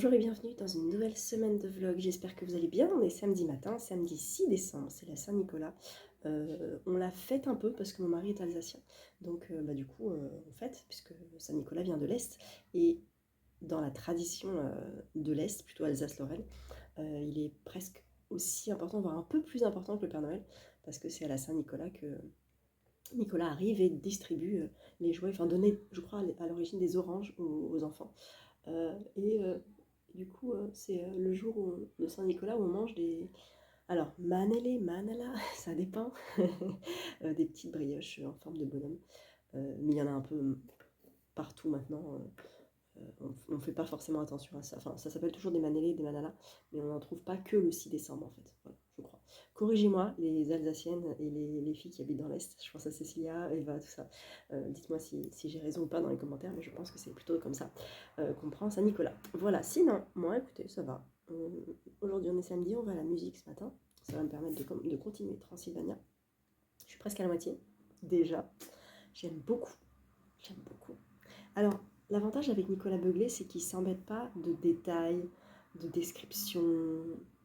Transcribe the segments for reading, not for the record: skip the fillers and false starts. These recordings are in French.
Bonjour et bienvenue dans une nouvelle semaine de vlog. J'espère que vous allez bien. On est samedi matin, samedi 6 décembre, c'est la Saint-Nicolas. On la fête un peu parce que mon mari est alsacien. Donc du coup, on fête puisque Saint-Nicolas vient de l'Est. Et dans la tradition de l'Est, plutôt Alsace-Lorraine, il est presque aussi important, voire un peu plus important que le Père Noël, parce que c'est à la Saint-Nicolas que Nicolas arrive et distribue les jouets, enfin donner, je crois, à l'origine des oranges aux enfants. Du coup, c'est le jour de Saint-Nicolas où on mange des... Alors, manele, manala, ça dépend. Des petites brioches en forme de bonhomme. Mais il y en a un peu partout maintenant. On ne fait pas forcément attention à ça. Enfin, ça s'appelle toujours des manélés, des manalas, mais on n'en trouve pas que le 6 décembre en fait. Voilà, je crois. Corrigez-moi, les Alsaciennes et les filles qui habitent dans l'Est. Je pense à Cécilia, Eva, tout ça. Dites-moi si j'ai raison ou pas dans les commentaires, mais je pense que c'est plutôt comme ça qu'on prend Saint-Nicolas. Voilà, sinon, moi écoutez, ça va. Aujourd'hui on est samedi, on va à la musique ce matin. Ça va me permettre de continuer Transylvania. Je suis presque à la moitié, déjà. J'aime beaucoup. J'aime beaucoup. Alors, l'avantage avec Nicolas Beuglet, c'est qu'il ne s'embête pas de détails, de descriptions,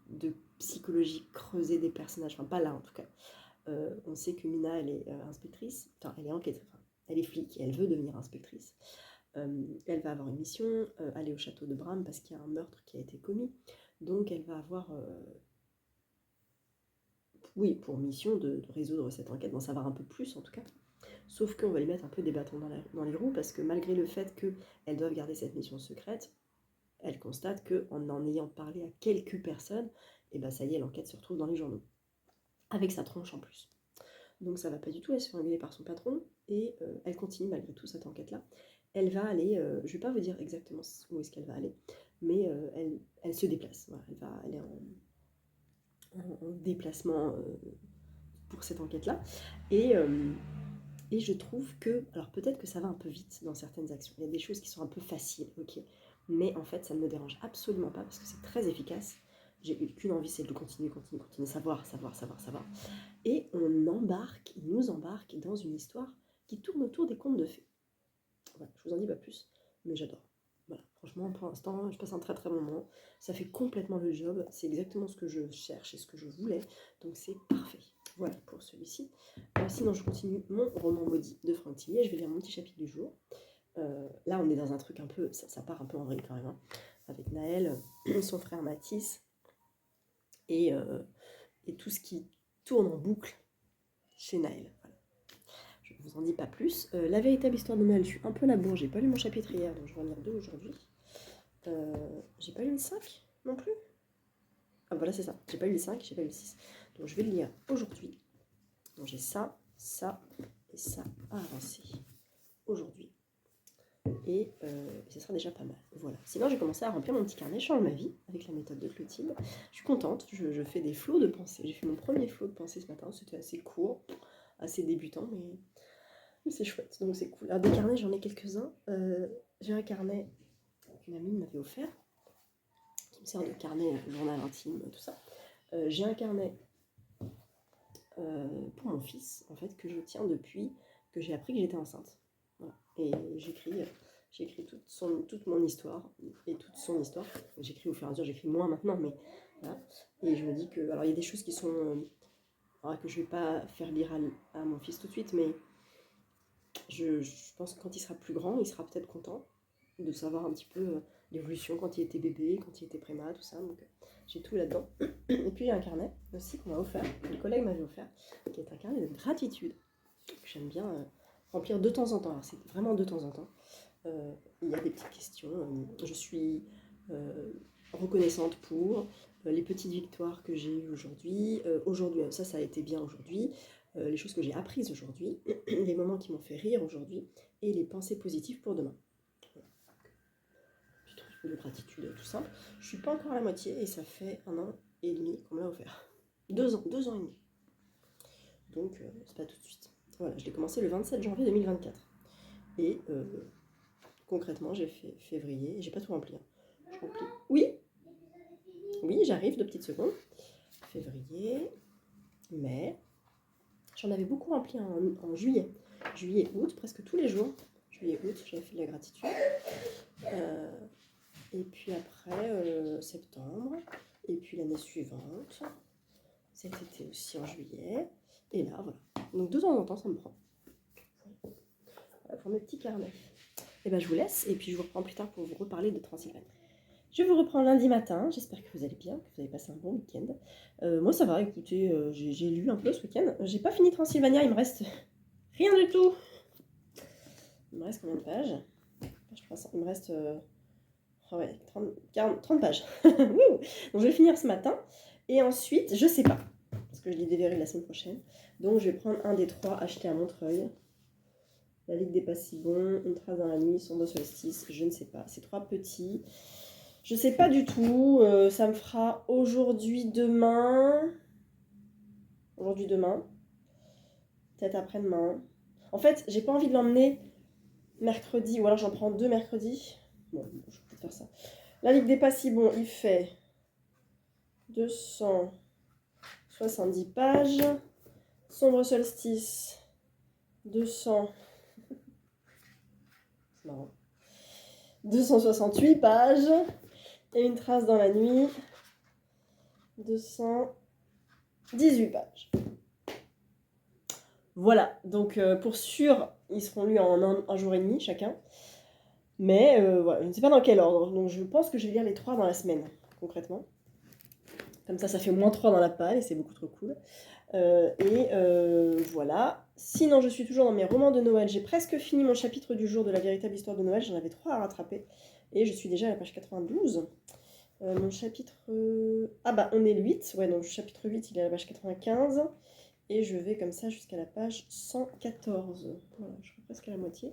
de psychologie creusée des personnages. Enfin, pas là en tout cas. On sait que Mina, elle est inspectrice, enfin, elle est enquêtrice, enfin, elle est flic et elle veut devenir inspectrice. Elle va avoir une mission, aller au château de Bram parce qu'il y a un meurtre qui a été commis. Donc, elle va avoir, oui, pour mission de résoudre cette enquête, d'en savoir un peu plus en tout cas. Sauf qu'on va lui mettre un peu des bâtons dans les roues parce que malgré le fait qu'elle doive garder cette mission secrète, elle constate qu'en ayant parlé à quelques personnes, et ben ça y est, l'enquête se retrouve dans les journaux. Avec sa tronche en plus. Donc ça va pas du tout, elle se fait engueuler par son patron et elle continue malgré tout cette enquête-là. Elle va aller, je vais pas vous dire exactement où est-ce qu'elle va aller, mais elle se déplace. Voilà, elle est en déplacement pour cette enquête-là. Et je trouve que, alors peut-être que ça va un peu vite dans certaines actions. Il y a des choses qui sont un peu faciles, ok. Mais en fait, ça ne me dérange absolument pas parce que c'est très efficace. J'ai eu qu'une envie, c'est de continuer, savoir. Et il nous embarque dans une histoire qui tourne autour des contes de fées. Voilà, je vous en dis pas plus, mais j'adore. Voilà, franchement, pour l'instant, je passe un très très bon moment. Ça fait complètement le job, c'est exactement ce que je cherche et ce que je voulais, donc c'est parfait. Voilà pour celui-ci. Sinon, je continue mon roman maudit de Franck Tillier. Je vais lire mon petit chapitre du jour. Là, on est dans un truc un peu, ça part un peu en vrille quand même, hein, avec Naël, son frère Mathis, et, et tout ce qui tourne en boucle chez Naël. Voilà. Je ne vous en dis pas plus. La véritable histoire de Noël, je suis un peu labour, j'ai pas lu mon chapitre hier, donc je vais en lire 2 aujourd'hui. J'ai pas lu le 5 non plus. Ah voilà, c'est ça, j'ai pas lu le 5, j'ai pas lu le 6. Donc je vais le lire aujourd'hui. Donc j'ai ça, ça et ça à avancer aujourd'hui. Et ce sera déjà pas mal. Voilà. Sinon, j'ai commencé à remplir mon petit carnet Change ma vie avec la méthode de Clotilde. Je suis contente, je fais des flots de pensée. J'ai fait mon premier flot de pensée ce matin, c'était assez court, assez débutant, mais c'est chouette, donc c'est cool. Alors des carnets, j'en ai quelques-uns. J'ai un carnet qu'une amie m'avait offert, qui me sert de carnet journal intime, tout ça. J'ai un carnet pour mon fils, en fait, que je tiens depuis que j'ai appris que j'étais enceinte. Voilà. Et j'écris toute mon histoire et toute son histoire. J'écris au fur et à mesure, j'écris moins maintenant, mais voilà. Et je me dis que, alors il y a des choses qui sont, que je vais pas faire lire à mon fils tout de suite, mais je pense que quand il sera plus grand, il sera peut-être content de savoir un petit peu l'évolution quand il était bébé, quand il était préma, tout ça. Donc j'ai tout là-dedans. Et puis il y a un carnet aussi qu'on m'a offert, que le collègue m'avait offert, qui est un carnet de gratitude, que j'aime bien remplir de temps en temps. Alors c'est vraiment de temps en temps. Il y a des petites questions. Je suis reconnaissante pour les petites victoires que j'ai eues aujourd'hui. Aujourd'hui, ça a été bien aujourd'hui. Les choses que j'ai apprises aujourd'hui, les moments qui m'ont fait rire aujourd'hui, et les pensées positives pour demain. Voilà. Petit truc de gratitude, tout simple. Je suis pas encore à la moitié et ça fait 1 an et demi qu'on me l'a offert. 2 ans et demi. Donc c'est pas tout de suite. Voilà, je l'ai commencé le 27 janvier 2024. Et concrètement, j'ai fait février, j'ai pas tout rempli. Hein. Je remplis. Oui, j'arrive, 2 petites secondes. Février, mai. J'en avais beaucoup rempli en juillet. Juillet, août, presque tous les jours. Juillet, août, j'avais fait de la gratitude. Et puis après, septembre. Et puis l'année suivante. Cet été aussi en juillet. Et là, voilà. Donc de temps en temps, ça me prend. Voilà pour mes petits carnets. Et ben je vous laisse. Et puis je vous reprends plus tard pour vous reparler de Transylvanie. Je vous reprends lundi matin. J'espère que vous allez bien, que vous avez passé un bon week-end. Moi, ça va. Écoutez, j'ai lu un peu ce week-end. J'ai pas fini Transylvania. Il me reste rien du tout. Il me reste combien de pages? Il me reste 30 pages. Donc je vais le finir ce matin. Et ensuite, je sais pas. Parce que je lis des vérités la semaine prochaine. Donc je vais prendre un des 3 achetés à Montreuil. La Ligue des pas si bons, Une trace dans la nuit, Sombre solstice, je ne sais pas. Ces 3 petits. Je sais pas du tout. Ça me fera aujourd'hui, demain. Aujourd'hui, demain. Peut-être après-demain. En fait, j'ai pas envie de l'emmener mercredi. Ou alors j'en prends 2 mercredis. Bon, je vais peut-être faire ça. La Ligue des pas si bons, il fait 270 pages. Sombre solstice, 200. C'est marrant. 268 pages. Et Une trace dans la nuit, 218 pages. Voilà, donc pour sûr, ils seront lus en un jour et demi chacun. Mais voilà, je ne sais pas dans quel ordre. Donc je pense que je vais lire les 3 dans la semaine, concrètement. Comme ça fait au moins 3 dans la palle et c'est beaucoup trop cool. Voilà. Sinon, je suis toujours dans mes romans de Noël. J'ai presque fini mon chapitre du jour de la véritable histoire de Noël. J'en avais 3 à rattraper. Et je suis déjà à la page 92. Mon chapitre... Ah bah, on est le 8. Ouais, donc le chapitre 8, il est à la page 95. Et je vais comme ça jusqu'à la page 114. Voilà, je suis presque à la moitié.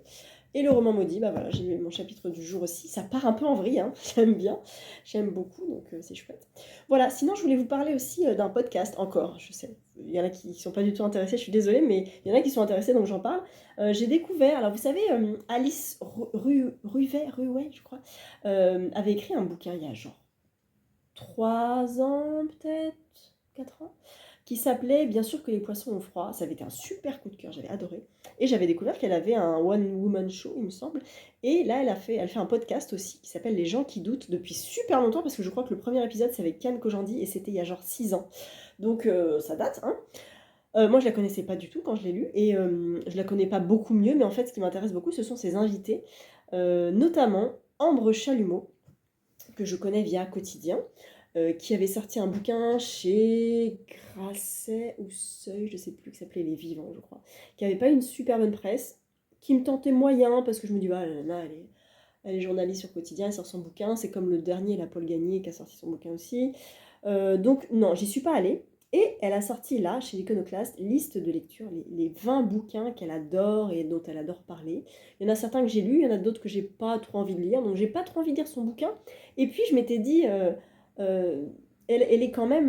Et le roman maudit, bah voilà, j'ai lu mon chapitre du jour aussi. Ça part un peu en vrille, hein. J'aime bien. J'aime beaucoup, donc c'est chouette. Voilà, sinon je voulais vous parler aussi d'un podcast, encore, je sais. Il y en a qui ne sont pas du tout intéressés, je suis désolée, mais il y en a qui sont intéressés, donc j'en parle. J'ai découvert, alors vous savez, Alice Ruet, je crois, avait écrit un bouquin il y a genre 3 ans, peut-être 4 ans, qui s'appelait Bien sûr que les poissons ont froid. Ça avait été un super coup de cœur, j'avais adoré. Et j'avais découvert qu'elle avait un one-woman show, il me semble. Et là, elle fait un podcast aussi qui s'appelle Les gens qui doutent depuis super longtemps, parce que je crois que le premier épisode, c'est avec Kian Kojandi, et c'était il y a genre 6 ans. Donc ça date, hein. Moi, je la connaissais pas du tout quand je l'ai lu, et je la connais pas beaucoup mieux, mais en fait, ce qui m'intéresse beaucoup, ce sont ses invités, notamment Ambre Chalumeau, que je connais via Quotidien, qui avait sorti un bouquin chez Grasset ou Seuil, je sais plus, qui s'appelait Les Vivants, je crois, qui avait pas une super bonne presse, qui me tentait moyen, parce que je me dis, ah, là, elle est journaliste sur Quotidien, elle sort son bouquin, c'est comme le dernier, la Paul Gagné, qui a sorti son bouquin aussi. Donc non, j'y suis pas allée. Et elle a sorti là, chez l'Iconoclaste, liste de lecture, les 20 bouquins qu'elle adore et dont elle adore parler. Il y en a certains que j'ai lus, il y en a d'autres que j'ai pas trop envie de lire, donc j'ai pas trop envie de lire son bouquin. Et puis je m'étais dit, elle est quand même,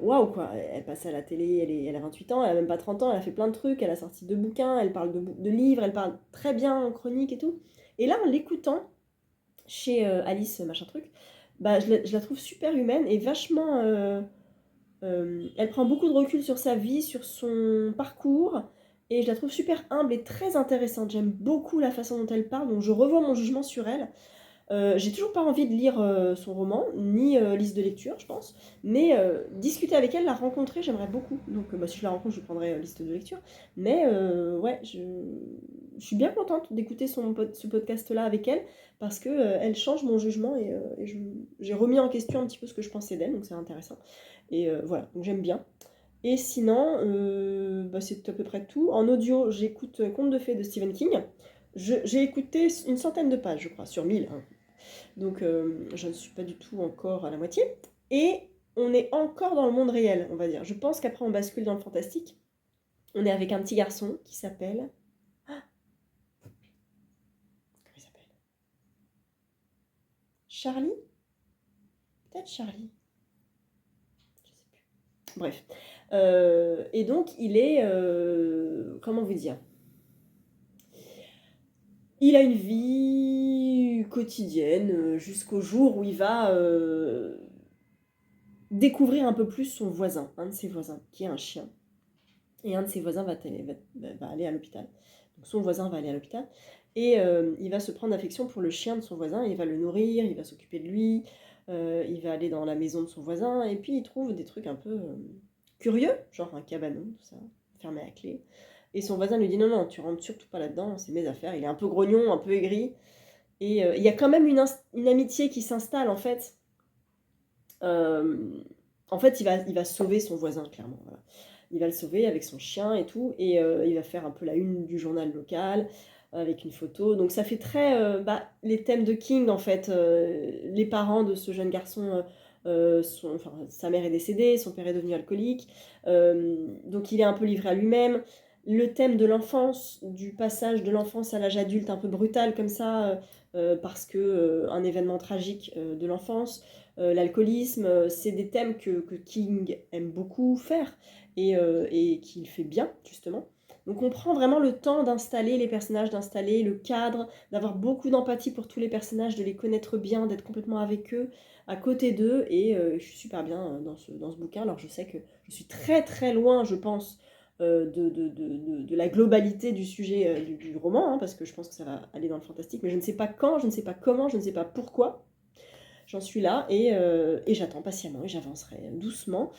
waouh quoi, elle passe à la télé, elle a 28 ans, elle a même pas 30 ans, elle a fait plein de trucs, elle a sorti 2 bouquins, elle parle de livres, elle parle très bien en chronique et tout. Et là, en l'écoutant, chez Alice machin truc, bah, je la trouve super humaine et vachement... elle prend beaucoup de recul sur sa vie, sur son parcours, et je la trouve super humble et très intéressante. J'aime beaucoup la façon dont elle parle, donc je revois mon jugement sur elle. J'ai toujours pas envie de lire son roman, ni liste de lecture, je pense, mais discuter avec elle, la rencontrer, j'aimerais beaucoup. Donc bah, si je la rencontre, je prendrai liste de lecture. Mais ouais, je suis bien contente d'écouter ce podcast-là avec elle, parce que elle change mon jugement et j'ai remis en question un petit peu ce que je pensais d'elle, donc c'est intéressant. Et voilà, donc j'aime bien. Et sinon, bah, c'est à peu près tout. En audio, j'écoute Contes de fées de Stephen King. J'ai écouté une centaine de pages, je crois, sur 1000, hein. Donc je ne suis pas du tout encore à la moitié. Et on est encore dans le monde réel, on va dire. Je pense qu'après on bascule dans le fantastique. On est avec un petit garçon qui s'appelle... Ah, comment il s'appelle? Charlie? Peut-être Charlie. Je sais plus. Bref. Et donc il est... comment vous dire? Il a une vie quotidienne jusqu'au jour où il va découvrir un peu plus son voisin, un de ses voisins, qui est un chien. Et un de ses voisins va aller à l'hôpital. Son voisin va aller à l'hôpital et il va se prendre affection pour le chien de son voisin, il va le nourrir, il va s'occuper de lui, il va aller dans la maison de son voisin et puis il trouve des trucs un peu curieux, genre un cabanon, tout ça, fermé à clé. Et son voisin lui dit non, non, tu rentres surtout pas là-dedans, c'est mes affaires. Il est un peu grognon, un peu aigri. Et il y a quand même une amitié qui s'installe en fait. En fait, il va sauver son voisin, clairement. Voilà. Il va le sauver avec son chien et tout. Et il va faire un peu la une du journal local avec une photo. Donc ça fait très les thèmes de King en fait. Les parents de ce jeune garçon, enfin, sa mère est décédée, son père est devenu alcoolique. Donc il est un peu livré à lui-même. Le thème de l'enfance, du passage de l'enfance à l'âge adulte un peu brutal comme ça, parce que un événement tragique de l'enfance, l'alcoolisme, c'est des thèmes que King aime beaucoup faire et qu'il fait bien justement. Donc on prend vraiment le temps d'installer les personnages, d'installer le cadre, d'avoir beaucoup d'empathie pour tous les personnages, de les connaître bien, d'être complètement avec eux, à côté d'eux, et je suis super bien dans ce bouquin. Alors je sais que je suis très très loin, je pense, de la globalité du sujet du roman, hein, parce que je pense que ça va aller dans le fantastique, mais je ne sais pas quand, je ne sais pas comment, je ne sais pas pourquoi. J'en suis là et j'attends patiemment et j'avancerai doucement.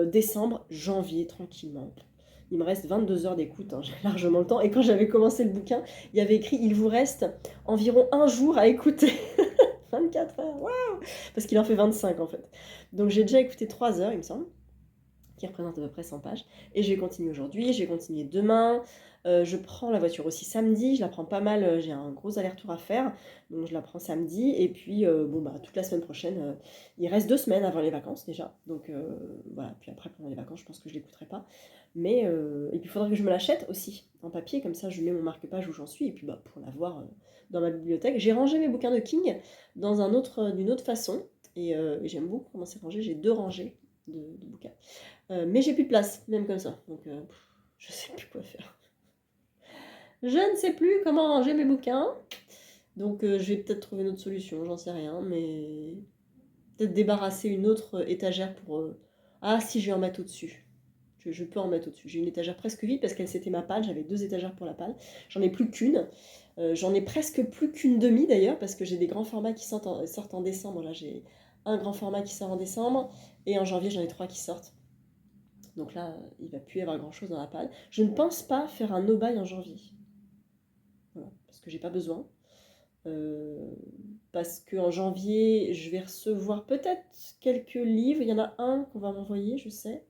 Décembre, janvier, tranquillement. Il me reste 22 heures d'écoute, hein, j'ai largement le temps. Et quand j'avais commencé le bouquin, il y avait écrit « Il vous reste environ un jour à écouter ». 24 heures, waouh. Parce qu'il en fait 25 en fait. Donc j'ai déjà écouté 3 heures, il me semble, qui représente à peu près 100 pages. Et je vais continuer aujourd'hui, je vais continuer demain. Je prends la voiture aussi samedi, je la prends pas mal, j'ai un gros aller-retour à faire, donc je la prends samedi. Et puis toute la semaine prochaine, il reste 2 semaines avant les vacances déjà. Donc voilà, puis après pendant les vacances, je pense que je l'écouterai pas. Mais et puis il faudrait que je me l'achète aussi en papier, comme ça je mets mon marque-page où j'en suis, et puis pour l'avoir dans ma bibliothèque. J'ai rangé mes bouquins de King d'une autre façon, et j'aime beaucoup comment c'est rangé. J'ai 2 rangées de bouquins. Mais j'ai plus de place, même comme ça. Donc je sais plus quoi faire. Je ne sais plus comment ranger mes bouquins. Donc je vais peut-être trouver une autre solution, j'en sais rien. Mais peut-être débarrasser une autre étagère pour... Ah si, je vais en mettre au-dessus. Je peux en mettre au-dessus. J'ai une étagère presque vide parce qu'elle c'était ma palle. J'avais 2 étagères pour la palle. J'en ai plus qu'une. J'en ai presque plus qu'une demi d'ailleurs, parce que j'ai des grands formats qui sortent en décembre. Là j'ai un grand format qui sort en décembre. Et en janvier j'en ai 3 qui sortent. Donc là, il va plus y avoir grand-chose dans la palle. Je ne pense pas faire un no-buy en janvier. Voilà, parce que j'ai pas besoin. Parce qu'en janvier, je vais recevoir peut-être quelques livres. Il y en a un qu'on va m'envoyer, je sais.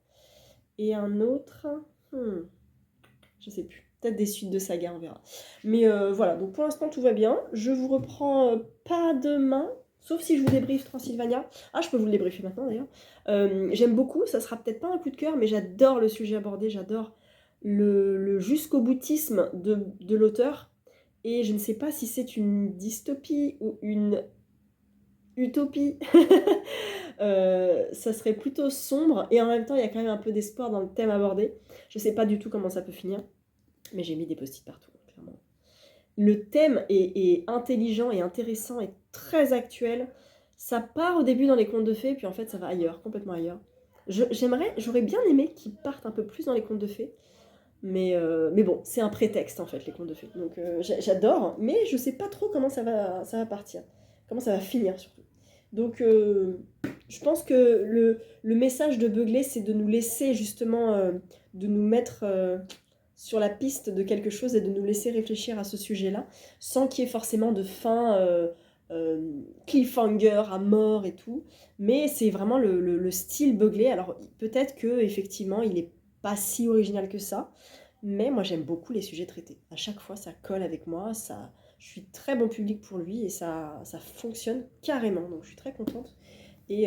Et un autre, je sais plus. Peut-être des suites de saga, on verra. Mais voilà, donc pour l'instant, tout va bien. Je vous reprends pas demain. Sauf si je vous débriefe Transylvania. Ah, je peux vous le débriefer maintenant d'ailleurs. J'aime beaucoup, ça sera peut-être pas un coup de cœur, mais j'adore le sujet abordé, j'adore le jusqu'au boutisme de l'auteur. Et je ne sais pas si c'est une dystopie ou une utopie. Ça serait plutôt sombre, et en même temps, il y a quand même un peu d'espoir dans le thème abordé. Je ne sais pas du tout comment ça peut finir, mais j'ai mis des post-it partout, clairement. Le thème est intelligent et intéressant et très actuel. Ça part au début dans les contes de fées, puis en fait ça va ailleurs, complètement ailleurs. J'aurais bien aimé qu'ils partent un peu plus dans les contes de fées, mais bon, c'est un prétexte en fait, les contes de fées. Donc j'adore, mais je sais pas trop comment ça va partir, comment ça va finir surtout. Donc je pense que le message de Beugler, c'est de nous laisser justement, de nous mettre sur la piste de quelque chose et de nous laisser réfléchir à ce sujet-là, sans qu'il y ait forcément de fin cliffhanger à mort et tout. Mais c'est vraiment le style Beugler. Alors peut-être que effectivement, il n'est pas si original que ça, mais moi j'aime beaucoup les sujets traités. À chaque fois, ça colle avec moi, je suis très bon public pour lui et ça fonctionne carrément. Donc je suis très contente. Et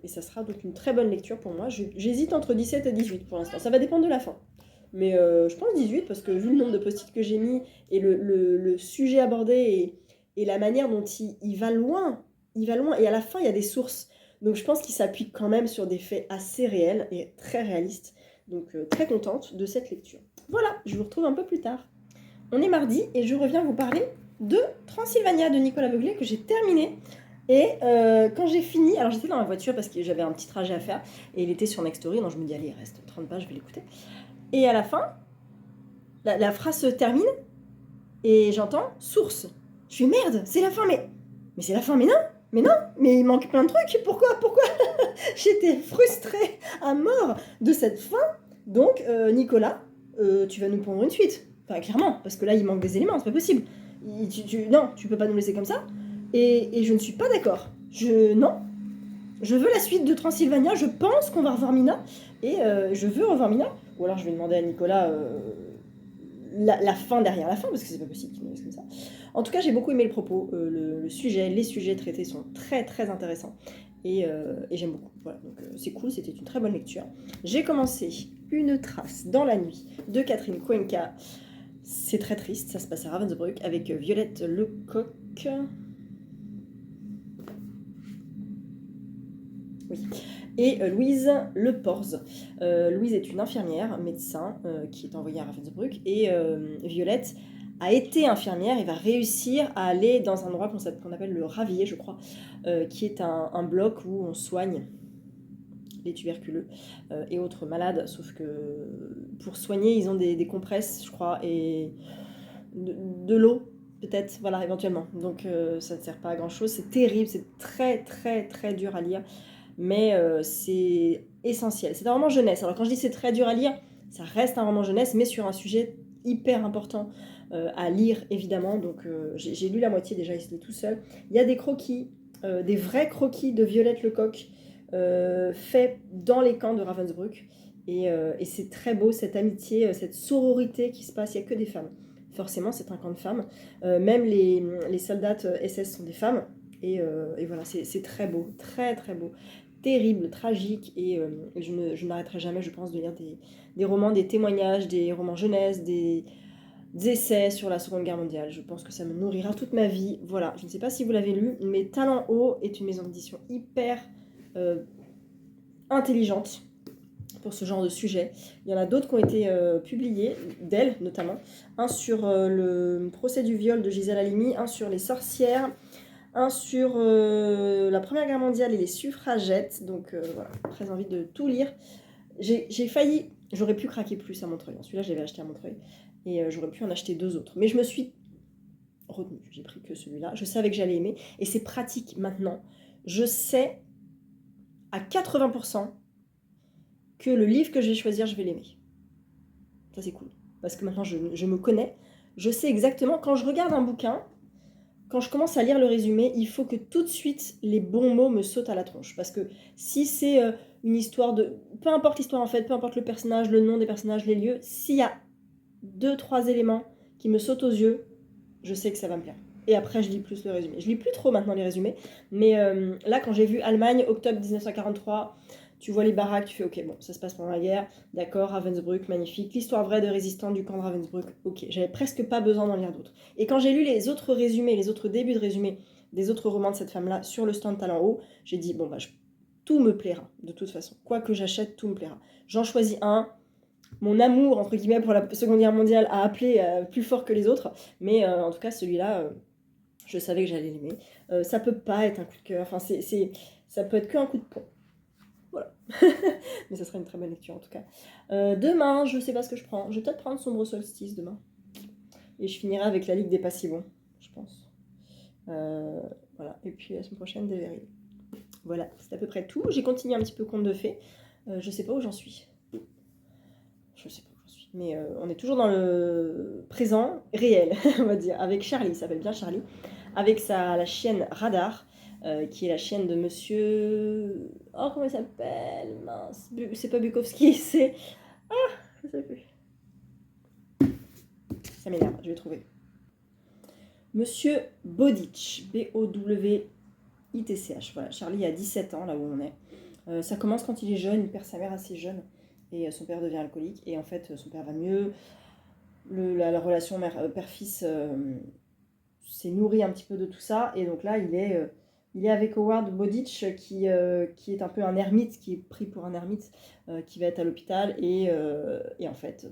ça sera donc une très bonne lecture pour moi. J'hésite entre 17 et 18 pour l'instant. Ça va dépendre de la fin. Mais je pense 18 parce que vu le nombre de post-it que j'ai mis et le sujet abordé et la manière dont il va loin, et à la fin il y a des sources. Donc je pense qu'il s'appuie quand même sur des faits assez réels et très réalistes. Donc très contente de cette lecture. Voilà, je vous retrouve un peu plus tard. On est mardi et je reviens vous parler de Transylvania de Nicolas Beugler que j'ai terminé. Et quand j'ai fini, alors j'étais dans ma voiture parce que j'avais un petit trajet à faire et il était sur Nextory, donc je me dis allez, il reste 30 pages, je vais l'écouter. Et à la fin, la phrase se termine Et j'entends source. Je suis merde, c'est la fin, mais c'est la fin, mais non, mais il manque plein de trucs, pourquoi J'étais frustrée à mort de cette fin. Donc, Nicolas, tu vas nous pondre une suite. Enfin, clairement, parce que là, il manque des éléments, c'est pas possible. Non, tu peux pas nous laisser comme ça. Et je ne suis pas d'accord. Non, je veux la suite de Transylvania, je pense qu'on va revoir Mina. Et je veux revoir Mina. Ou alors je vais demander à Nicolas la fin derrière la fin, parce que c'est pas possible qu'il nous laisse comme ça. En tout cas, j'ai beaucoup aimé le propos. Le sujet, les sujets traités sont très très intéressants. Et j'aime beaucoup. Voilà, donc c'est cool, c'était une très bonne lecture. J'ai commencé Une trace dans la nuit de Catherine Cuenca. C'est très triste, ça se passe à Ravensbrück avec Violette Lecoq. Oui. Et Louise Leporz. Louise est une infirmière, médecin, qui est envoyée à Ravensbrück. Et Violette a été infirmière et va réussir à aller dans un endroit qu'on appelle le Ravier, je crois, qui est un bloc où on soigne les tuberculeux et autres malades, sauf que pour soigner, ils ont des compresses, je crois, et de l'eau, peut-être, voilà, éventuellement. Donc ça ne sert pas à grand-chose. C'est terrible, c'est très, très, très dur à lire, mais c'est essentiel. C'est un roman jeunesse. Alors quand je dis c'est très dur à lire, ça reste un roman jeunesse, mais sur un sujet hyper important à lire, évidemment. Donc j'ai lu la moitié déjà, il se lit tout seul. Il y a des croquis, des vrais croquis de Violette Lecoq, faits dans les camps de Ravensbrück. Et c'est très beau, cette amitié, cette sororité qui se passe. Il n'y a que des femmes. Forcément, c'est un camp de femmes. Même les soldats SS sont des femmes. Et voilà, c'est très beau, très très beau. Terrible, tragique. Et je n'arrêterai jamais, je pense, de lire des romans, des témoignages, des romans jeunesse, des essais sur la Seconde Guerre mondiale. Je pense que ça me nourrira toute ma vie. Voilà, je ne sais pas si vous l'avez lu, mais Talent Haut est une maison d'édition hyper intelligente pour ce genre de sujet. Il y en a d'autres qui ont été publiés, d'elle notamment. Un sur le procès du viol de Gisèle Halimi, un sur les sorcières, un sur la Première Guerre mondiale et les suffragettes. Donc voilà, très envie de tout lire. J'ai failli, j'aurais pu craquer plus à Montreuil. Celui-là, je l'avais acheté à Montreuil. Et j'aurais pu en acheter 2 autres. Mais je me suis retenue. J'ai pris que celui-là. Je savais que j'allais aimer. Et c'est pratique maintenant. Je sais à 80% que le livre que je vais choisir, je vais l'aimer. Ça, c'est cool. Parce que maintenant, je me connais. Je sais exactement, quand je regarde un bouquin, quand je commence à lire le résumé, il faut que tout de suite, les bons mots me sautent à la tronche. Parce que si c'est une histoire de... Peu importe l'histoire, en fait, peu importe le personnage, le nom des personnages, les lieux, s'il y a 2-3 éléments qui me sautent aux yeux, je sais que ça va me plaire. Et après, je lis plus le résumé. Je lis plus trop maintenant les résumés. Mais là, quand j'ai vu Allemagne, octobre 1943... Tu vois les baraques, tu fais ok, bon, ça se passe pendant la guerre, d'accord, Ravensbrück, magnifique. L'histoire vraie de résistants du camp de Ravensbrück, ok. J'avais presque pas besoin d'en lire d'autres. Et quand j'ai lu les autres résumés, les autres débuts de résumés des autres romans de cette femme-là sur le stand Talent Haut, j'ai dit, bon, bah, tout me plaira, de toute façon. Quoi que j'achète, tout me plaira. J'en choisis un. Mon amour, entre guillemets, pour la Seconde Guerre mondiale a appelé plus fort que les autres. Mais en tout cas, celui-là, je savais que j'allais l'aimer. Ça peut pas être un coup de cœur. Enfin, ça peut être qu'un coup de poing. Voilà. Mais ça sera une très bonne lecture en tout cas. Demain, je sais pas ce que je prends. Je vais peut-être prendre Sombre Solstice demain. Et je finirai avec la Ligue des Passivons, je pense. Voilà. Et puis la semaine prochaine, Deveril. Voilà, c'est à peu près tout. J'ai continué un petit peu Conte de Fées. Je sais pas où j'en suis. Je sais pas où j'en suis. Mais on est toujours dans le présent réel, on va dire. Avec Charlie, il s'appelle bien Charlie. Avec la chienne Radar. Qui est la chienne de monsieur... Oh, comment il s'appelle? Mince. C'est pas Bukowski, c'est... Ah, je sais plus. Ça m'énerve, je vais trouver. Monsieur Bowditch. B-O-W-I-T-C-H. Voilà, Charlie a 17 ans, là où on est. Ça commence quand il est jeune, il perd sa mère assez jeune. Et son père devient alcoolique. Et en fait, son père va mieux. La relation père-fils s'est nourrie un petit peu de tout ça. Et donc là, il est avec Howard Bowditch qui est un peu un ermite, qui est pris pour un ermite, qui va être à l'hôpital. Et en fait,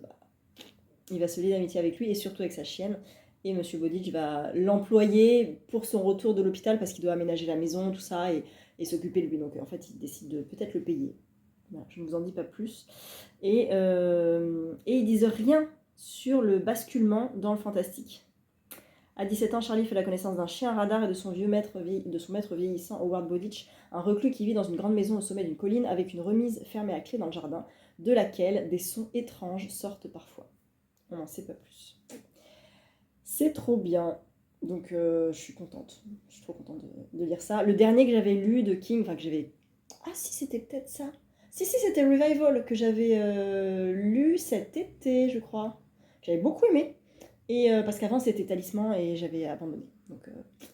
il va se lier d'amitié avec lui et surtout avec sa chienne. Et Monsieur Bowditch va l'employer pour son retour de l'hôpital parce qu'il doit aménager la maison, tout ça, et s'occuper de lui. Donc en fait, il décide de peut-être le payer. Voilà, je ne vous en dis pas plus. Et ils disent rien sur le basculement dans le fantastique. À 17 ans, Charlie fait la connaissance d'un chien radar et de son maître vieillissant, Howard Bowditch, un reclus qui vit dans une grande maison au sommet d'une colline avec une remise fermée à clé dans le jardin, de laquelle des sons étranges sortent parfois. On n'en sait pas plus. C'est trop bien. Donc je suis contente. Je suis trop contente de lire ça. Le dernier que j'avais lu de King, enfin que j'avais... Ah si, c'était peut-être ça. Si, c'était Revival que j'avais lu cet été, je crois. J'avais beaucoup aimé. Et parce qu'avant c'était Talisman et j'avais abandonné. Donc,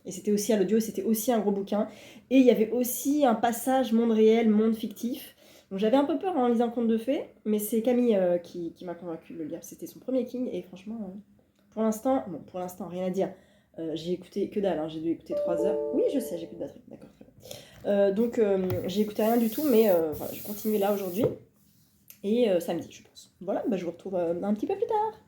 et c'était aussi à l'audio, c'était aussi un gros bouquin. Et il y avait aussi un passage monde réel, monde fictif. Donc j'avais un peu peur en lisant Conte de Fées, mais c'est Camille qui m'a convaincu de le lire. C'était son premier King et franchement, pour l'instant, rien à dire. J'ai écouté que dalle, hein, j'ai dû écouter 3 heures. Oui, je sais, j'ai plus de batterie, d'accord, très bien. Donc j'ai écouté rien du tout, mais voilà, je continue là aujourd'hui. Et samedi, je pense. Voilà, je vous retrouve un petit peu plus tard.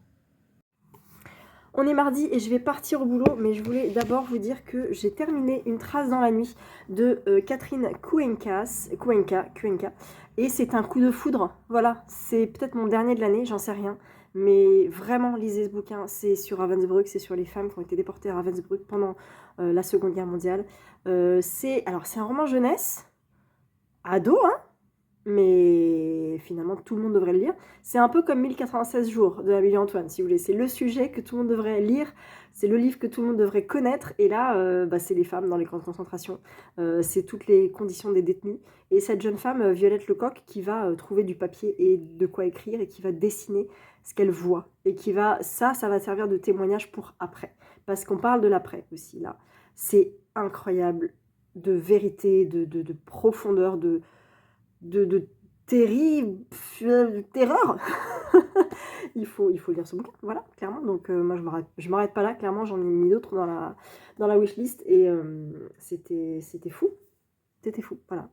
On est mardi et je vais partir au boulot, mais je voulais d'abord vous dire que j'ai terminé Une trace dans la nuit de Catherine Cuenca, et c'est un coup de foudre. Voilà, c'est peut-être mon dernier de l'année, j'en sais rien, mais vraiment lisez ce bouquin. C'est sur Ravensbrück, c'est sur les femmes qui ont été déportées à Ravensbrück pendant la Seconde Guerre mondiale. C'est un roman jeunesse, ado, hein, mais finalement tout le monde devrait le lire. C'est un peu comme 1096 jours de Amélie Antoine, si vous voulez. C'est le sujet que tout le monde devrait lire, c'est le livre que tout le monde devrait connaître, et là, c'est les femmes dans les camps de concentration, c'est toutes les conditions des détenus, et cette jeune femme, Violette Lecoq, qui va trouver du papier et de quoi écrire, et qui va dessiner ce qu'elle voit, et qui va, ça va servir de témoignage pour après, parce qu'on parle de l'après aussi, là. C'est incroyable, de vérité, de profondeur, de terrible terreur. il faut lire ce bouquin, voilà, clairement. Donc moi je m'arrête pas là, clairement j'en ai mis d'autres dans la wishlist et c'était fou, voilà.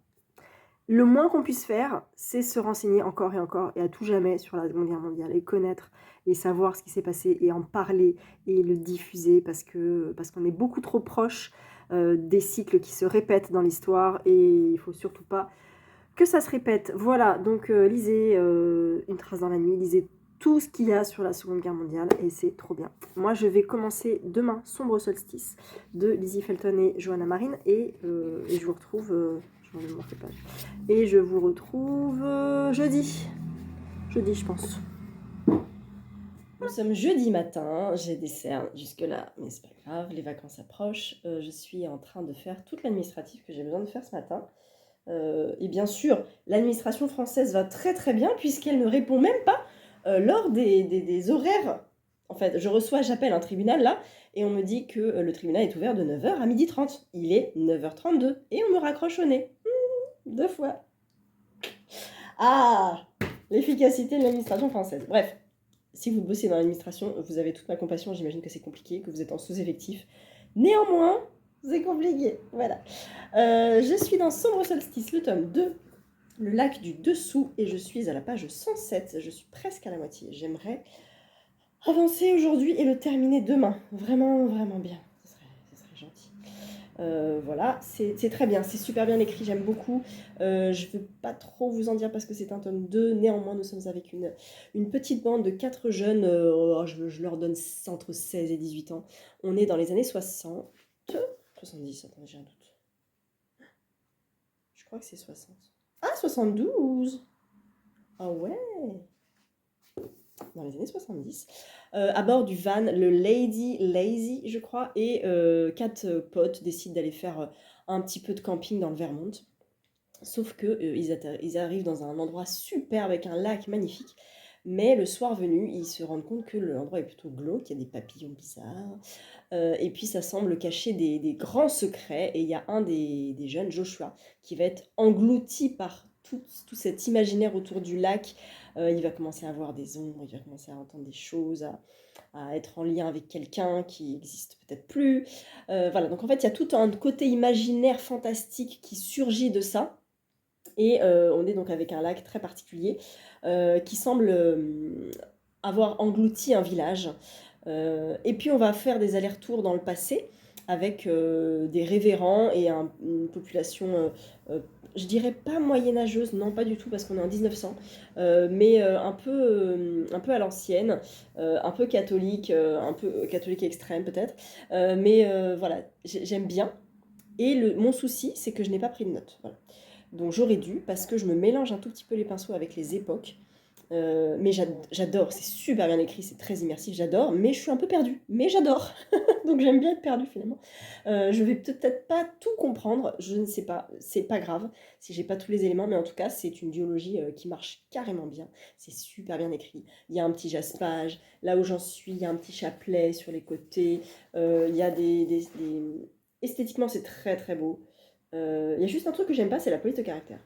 Le moins qu'on puisse faire, c'est se renseigner encore et à tout jamais sur la Seconde Guerre mondiale, et connaître et savoir ce qui s'est passé et en parler et le diffuser, parce qu'on est beaucoup trop proche des cycles qui se répètent dans l'histoire, et il faut surtout pas que ça se répète. Voilà, donc lisez Une trace dans la nuit, lisez tout ce qu'il y a sur la Seconde Guerre mondiale, et c'est trop bien. Moi, je vais commencer demain Sombre Solstice de Lizzie Felton et Johanna Marine, et je vous retrouve... je vais montrer page. Et je vous retrouve jeudi, je pense. Nous sommes jeudi matin, j'ai des cernes jusque-là, mais c'est pas grave, les vacances approchent. Je suis en train de faire toute l'administratif que j'ai besoin de faire ce matin. Et bien sûr, l'administration française va très très bien, puisqu'elle ne répond même pas lors des horaires. En fait, j'appelle un tribunal là, et on me dit que le tribunal est ouvert de 9h à 12h30. Il est 9h32, et on me raccroche au nez. 2 fois. Ah, l'efficacité de l'administration française. Bref, si vous bossez dans l'administration, vous avez toute ma compassion, j'imagine que c'est compliqué, que vous êtes en sous-effectif. Néanmoins, c'est compliqué, voilà. Je suis dans Sombre Solstice, le tome 2, le lac du dessous, et je suis à la page 107, je suis presque à la moitié. J'aimerais avancer aujourd'hui et le terminer demain, vraiment, vraiment bien, ce serait gentil. Voilà, c'est très bien, c'est super bien écrit, j'aime beaucoup. Je ne veux pas trop vous en dire parce que c'est un tome 2, néanmoins nous sommes avec une petite bande de 4 jeunes, je leur donne entre 16 et 18 ans. On est dans les années 60, 70, attendez, j'ai un doute. Je crois que c'est 60. Ah, 72! Ah ouais! Dans les années 70. À bord du van, le Lady Lazy, je crois, et 4 potes décident d'aller faire un petit peu de camping dans le Vermont. Sauf que ils arrivent dans un endroit superbe avec un lac magnifique. Mais le soir venu, ils se rendent compte que l'endroit est plutôt glauque, il y a des papillons bizarres. Et puis ça semble cacher des grands secrets. Et il y a un des jeunes, Joshua, qui va être englouti par tout cet imaginaire autour du lac. Il va commencer à voir des ombres, il va commencer à entendre des choses, à être en lien avec quelqu'un qui n'existe peut-être plus. Voilà, donc en fait, il y a tout un côté imaginaire fantastique qui surgit de ça. Et on est donc avec un lac très particulier qui semble avoir englouti un village. Et puis on va faire des allers-retours dans le passé avec des révérends et une population, je dirais pas moyenâgeuse, non pas du tout parce qu'on est en 1900, mais un peu à l'ancienne, un peu catholique extrême peut-être, mais voilà, j'aime bien. Et mon souci, c'est que je n'ai pas pris de notes. Voilà. Donc j'aurais dû, parce que je me mélange un tout petit peu les pinceaux avec les époques. Mais j'adore, c'est super bien écrit, c'est très immersif, j'adore, mais je suis un peu perdue, mais j'adore. Donc j'aime bien être perdue finalement. Je vais peut-être pas tout comprendre, je ne sais pas, c'est pas grave si j'ai pas tous les éléments, mais en tout cas c'est une duologie qui marche carrément bien, c'est super bien écrit. Il y a un petit jaspage, là où j'en suis, il y a un petit chapelet sur les côtés, il y a esthétiquement c'est très très beau. Il y a juste un truc que j'aime pas, c'est la police de caractère.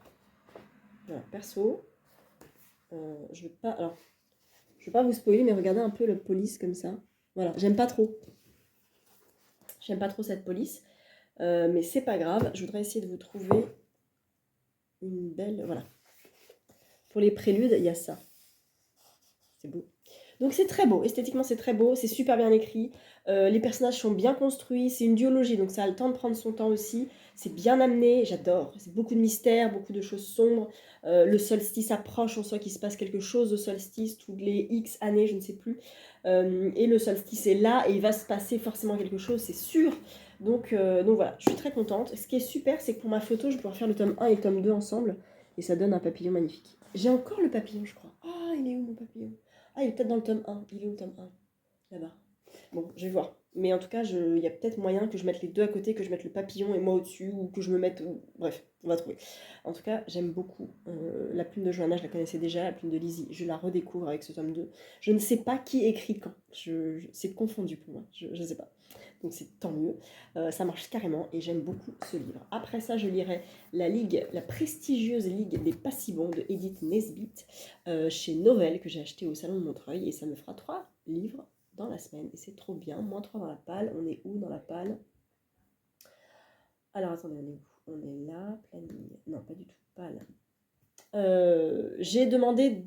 Voilà, perso, je veux pas. Alors, je vais pas vous spoiler, mais regardez un peu la police comme ça. Voilà, j'aime pas trop. J'aime pas trop cette police. Mais c'est pas grave. Je voudrais essayer de vous trouver une belle. Voilà. Pour les préludes, il y a ça. C'est beau. Donc c'est très beau, esthétiquement c'est très beau, c'est super bien écrit, les personnages sont bien construits, c'est une duologie donc ça a le temps de prendre son temps aussi, c'est bien amené, j'adore, c'est beaucoup de mystères, beaucoup de choses sombres, le solstice approche, on sent qu'il se passe quelque chose au solstice, toutes les X années, je ne sais plus, et le solstice est là et il va se passer forcément quelque chose, c'est sûr, donc voilà, je suis très contente. Ce qui est super, c'est que pour ma photo, je vais pouvoir faire le tome 1 et le tome 2 ensemble, et ça donne un papillon magnifique. J'ai encore le papillon, je crois. Ah, il est où mon papillon? Ah, il est peut-être dans le tome 1. Il est où le tome 1? Là-bas. Bon, je vais voir. Mais en tout cas, il y a peut-être moyen que je mette les deux à côté, que je mette le papillon et moi au-dessus, ou que je me mette... Bref, on va trouver. En tout cas, j'aime beaucoup. La plume de Johanna, je la connaissais déjà. La plume de Lizzie, je la redécouvre avec ce tome 2. Je ne sais pas qui écrit quand. C'est confondu pour moi. Je ne sais pas. Donc c'est tant mieux. Ça marche carrément et j'aime beaucoup ce livre. Après ça, je lirai la prestigieuse Ligue des Pas si bons de Edith Nesbit chez Novell que j'ai acheté au Salon de Montreuil et ça me fera 3 livres dans la semaine et c'est trop bien. Moins 3 dans la palle. On est où dans la palle? Alors attendez, on est où? On est là, planning. Non, pas du tout, palle. J'ai demandé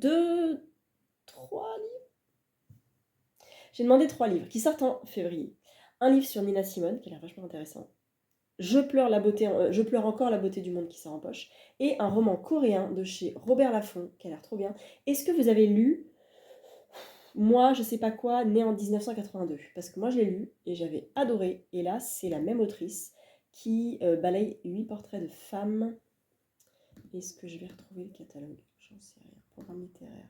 3 livres. J'ai demandé 3 livres qui sortent en février. Un livre sur Nina Simone, qui a l'air vachement intéressant. Je pleure encore la beauté du monde qui sort en poche. Et un roman coréen de chez Robert Laffont, qui a l'air trop bien. Est-ce que vous avez lu Moi, je sais pas quoi, né en 1982? Parce que moi, je l'ai lu et j'avais adoré. Et là, c'est la même autrice qui balaye 8 portraits de femmes. Est-ce que je vais retrouver le catalogue? J'en sais rien. Programme littéraire.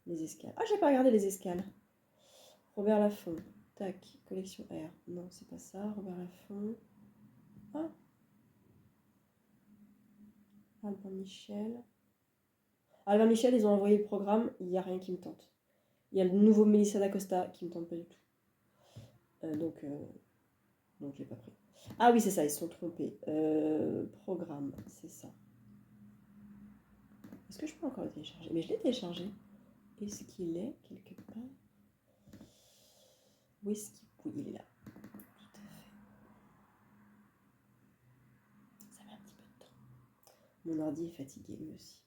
Les escales. Ah, j'ai pas regardé les escales. Robert Laffont. Tac. Collection R. Non, c'est pas ça. Robert Laffont. Ah. Albin Michel. Albin Michel, ils ont envoyé le programme. Il n'y a rien qui me tente. Il y a le nouveau Melissa d'Acosta qui me tente pas du tout. Donc je l'ai pas pris. Ah oui, c'est ça, ils se sont trompés. Programme, c'est ça. Est-ce que je peux encore le télécharger? Mais je l'ai téléchargé. Est-ce qu'il est quelque part? Où est-ce qu'il... Oui, il est là. Tout à fait. Ça met un petit peu de temps. Mon ordi est fatigué, lui aussi.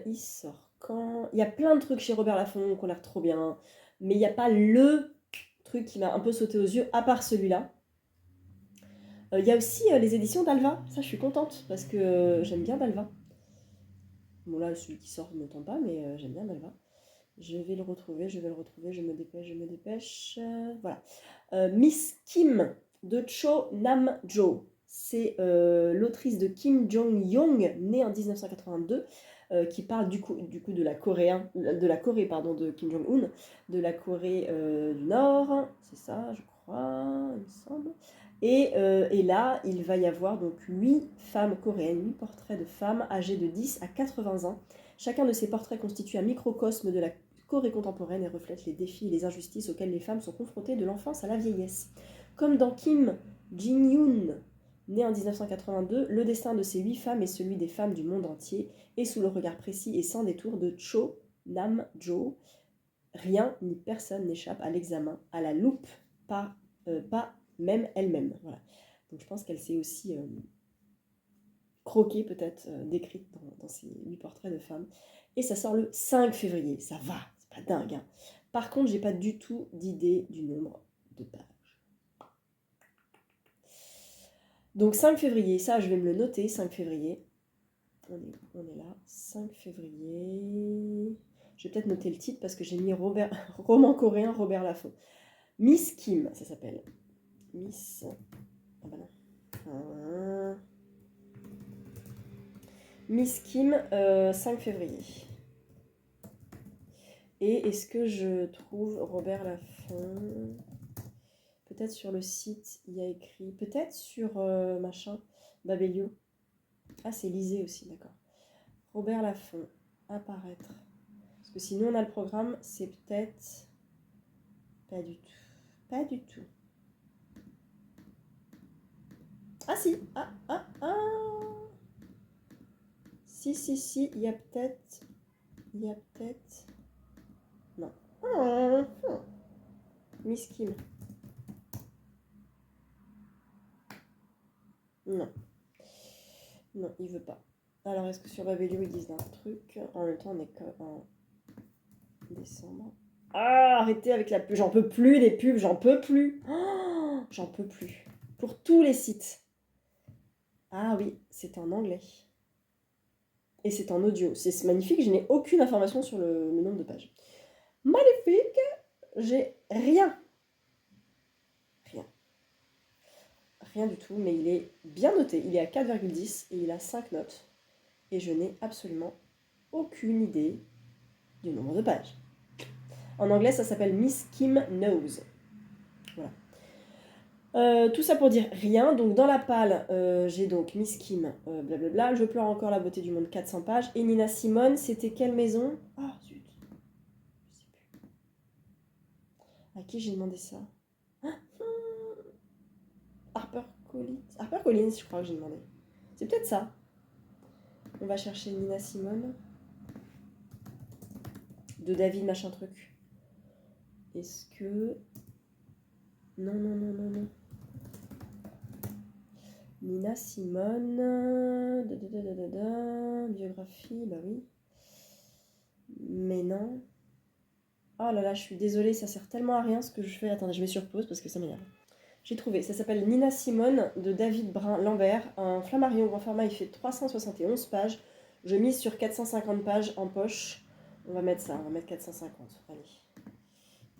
Il sort quand? Il y a plein de trucs chez Robert Laffont qui ont l'air trop bien. Mais il n'y a pas le truc qui m'a un peu sauté aux yeux, à part celui-là. Il y a aussi les éditions d'Alva. Ça, je suis contente parce que j'aime bien Dalva. Bon, là, celui qui sort ne me tente pas, mais j'aime bien Dalva. Je vais le retrouver, je me dépêche. Voilà. Miss Kim de Cho Nam-jo. C'est l'autrice de Kim Jong-young, née en 1982, qui parle du coup de la Corée pardon, de Kim Jong-un, de la Corée du Nord, c'est ça, je crois, il me semble. Et là, il va y avoir donc 8 femmes coréennes, 8 portraits de femmes âgées de 10 à 80 ans. Chacun de ces portraits constitue un microcosme de la Corée contemporaine et reflète les défis et les injustices auxquels les femmes sont confrontées de l'enfance à la vieillesse. Comme dans Kim Jin-yoon, né en 1982, le destin de ces 8 femmes est celui des femmes du monde entier, et sous le regard précis et sans détour de Cho Nam-jo, rien ni personne n'échappe à l'examen, à la loupe, pas même elle-même. Voilà. Donc je pense qu'elle s'est aussi croquée, peut-être décrite dans ces 8 portraits de femmes. Et ça sort le 5 février, ça va, c'est pas dingue. Hein. Par contre, j'ai pas du tout d'idée du nombre de pages. Donc 5 février, ça je vais me le noter, 5 février. On est là, 5 février. Je vais peut-être noter le titre parce que j'ai mis roman coréen Robert Laffont. Miss Kim, ça s'appelle. Miss... Ah bah non. Miss Kim, 5 février. Et est-ce que je trouve Robert Laffont? Peut-être sur le site, il y a écrit. Peut-être sur machin, Babelio. Ah, c'est Lisée aussi, d'accord. Robert Laffont, apparaître. Parce que sinon, on a le programme, c'est peut-être... Pas du tout. Pas du tout. Ah si, Si, il y a peut-être... Non. Miss Kim. Non. Non, il veut pas. Alors, est-ce que sur Babelio, ils disent un truc? En même temps, on est qu'en décembre. Ah, arrêtez avec la pub. J'en peux plus des pubs, j'en peux plus. Oh, j'en peux plus. Pour tous les sites. Ah oui, c'est en anglais. Et c'est en audio. C'est magnifique, je n'ai aucune information sur le nombre de pages. Magnifique. J'ai rien. Rien du tout, mais il est bien noté. Il est à 4,10 et il a 5 notes. Et je n'ai absolument aucune idée du nombre de pages. En anglais, ça s'appelle Miss Kim Knows. Voilà. Tout ça pour dire rien. Donc dans la palle, j'ai donc Miss Kim, blablabla. Je pleure encore la beauté du monde, 400 pages. Et Nina Simone, c'était quelle maison? Ah, zut. Je sais plus. À qui j'ai demandé ça? HarperCollins, je crois que j'ai demandé. C'est peut-être ça. On va chercher Nina Simone. De David machin truc. Est-ce que... Non. Nina Simone... Biographie, bah oui. Mais non. Oh là là, je suis désolée, ça sert tellement à rien ce que je fais. Attendez, je mets sur pause parce que ça m'énerve. J'ai trouvé, ça s'appelle Nina Simone de David Brun-Lambert. Un Flammarion grand format, il fait 371 pages. Je mise sur 450 pages en poche. On va mettre ça, on va mettre 450. Allez.